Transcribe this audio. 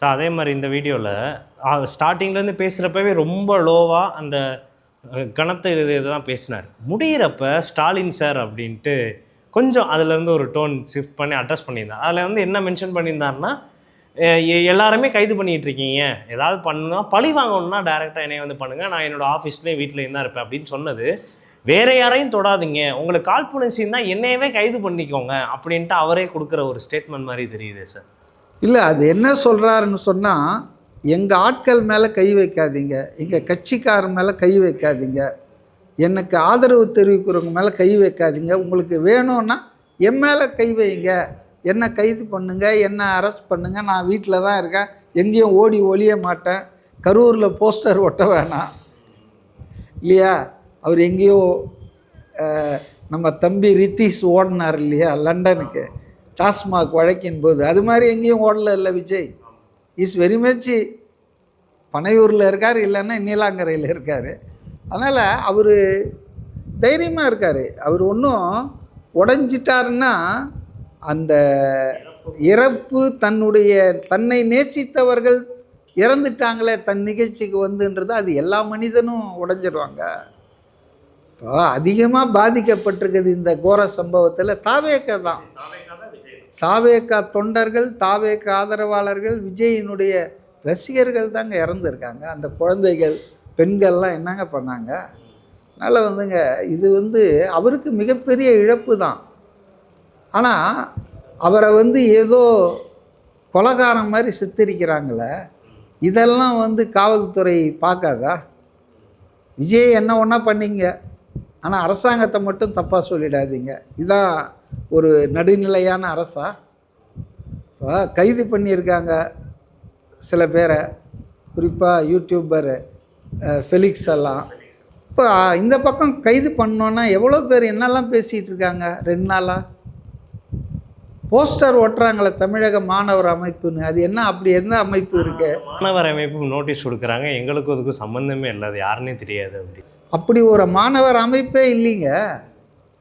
So அதே மாதிரி இந்த வீடியோவில் ஸ்டார்டிங்லேருந்து பேசுகிறப்பவே ரொம்ப லோவாக அந்த கணத்தை இதுதான் பேசினார். முடிகிறப்ப ஸ்டாலின் சார் அப்படின்ட்டு கொஞ்சம் அதுலேருந்து ஒரு டோன் ஷிஃப்ட் பண்ணி அட்ரஸ் பண்ணியிருந்தார். அதில் வந்து என்ன மென்ஷன் பண்ணியிருந்தாருன்னா, எல்லாருமே கைது பண்ணிகிட்டு இருக்கீங்க, ஏதாவது பண்ணால் பழி வாங்கணுன்னா டேரெக்டாக என்னைய வந்து பண்ணுங்கள், நான் என்னோடய ஆஃபீஸ்லேயே வீட்டிலையும் தான் இருப்பேன் அப்படின்னு சொன்னது. வேறு யாரையும் தொடாதீங்க, உங்களுக்கு காழ்ப்புணர்ச்சின்னு தான் என்னையவே கைது பண்ணிக்கோங்க அப்படின்ட்டு அவரே கொடுக்குற ஒரு ஸ்டேட்மெண்ட் மாதிரி தெரியுது சார். இல்லை, அது என்ன சொல்கிறாருன்னு சொன்னால், எங்கள் ஆட்கள் மேலே கை வைக்காதீங்க, எங்கள் கட்சிக்காரர் மேலே கை வைக்காதீங்க, எனக்கு ஆதரவு தெரிவிக்கிறவங்க மேலே கை வைக்காதீங்க, உங்களுக்கு வேணும்னா என் மேலே கை வைங்க, என்னை கைது பண்ணுங்கள், என்னை அரெஸ்ட் பண்ணுங்கள், நான் வீட்டில் தான் இருக்கேன், எங்கேயும் ஓடி ஒளிய மாட்டேன், கரூரில் போஸ்டர் ஒட்ட வேணாம் இல்லையா. அவர் எங்கேயோ நம்ம தம்பி ரித்தீஷ் ஓடினார் இல்லையா லண்டனுக்கு, டாஸ்மாக் வழக்கின் போது, அது மாதிரி எங்கேயும் ஓடல இல்லை விஜய். இஸ் வெரி மச் பனையூரில் இருக்கார், இல்லைன்னா நீலாங்கரையில் இருக்கார். அதனால் அவர் தைரியமாக இருக்கார். அவர் ஒன்றும் உடஞ்சிட்டாருன்னா அந்த இறப்பு தன்னை நேசித்தவர்கள் இறந்துட்டாங்களே தன் நிகழ்ச்சிக்கு வந்துன்றது, அது எல்லா மனிதனும் உடைஞ்சிடுவாங்க. இப்போ அதிகமாக பாதிக்கப்பட்டிருக்குது இந்த கோர சம்பவத்தில் தாவேக்கா தான். தாவேக்கா தொண்டர்கள், தாவேக்கா ஆதரவாளர்கள், விஜயினுடைய ரசிகர்கள் தாங்க இறந்துருக்காங்க. அந்த குழந்தைகள், பெண்கள்லாம் என்னங்க பண்ணாங்க? அதனால் வந்துங்க இது வந்து அவருக்கு மிகப்பெரிய இழப்பு தான். ஆனால் அவரை வந்து ஏதோ கொலைகாரம் மாதிரி சித்தரிக்கிறாங்களே, இதெல்லாம் வந்து காவல்துறை பார்க்காதா? விஜய் என்ன ஒன்றா பண்ணிங்க, ஆனால் அரசாங்கத்தை மட்டும் தப்பாக சொல்லிடாதீங்க. இதான் ஒரு நடுநிலையான அரசா? கைது பண்ணியிருக்காங்க சில பேரை, குறிப்பாக யூடியூபர் ஃபெலிக்ஸ் எல்லாம். இப்போ இந்த பக்கம் கைது பண்ணோன்னா எவ்வளோ பேர் என்னெல்லாம் பேசிகிட்டு இருக்காங்க. 2 நாளாக போஸ்டர் ஒட்டுறாங்களே தமிழக மாணவர் அமைப்புன்னு, அது என்ன அப்படி என்ன அமைப்பு இருக்கு? மாணவர் அமைப்பு நோட்டீஸ் கொடுக்குறாங்க, எங்களுக்கும் அதுக்கும் சம்மந்தமே இல்லை, அது யாருன்னே தெரியாது. அப்படி ஒரு மாணவர் அமைப்பே இல்லைங்க.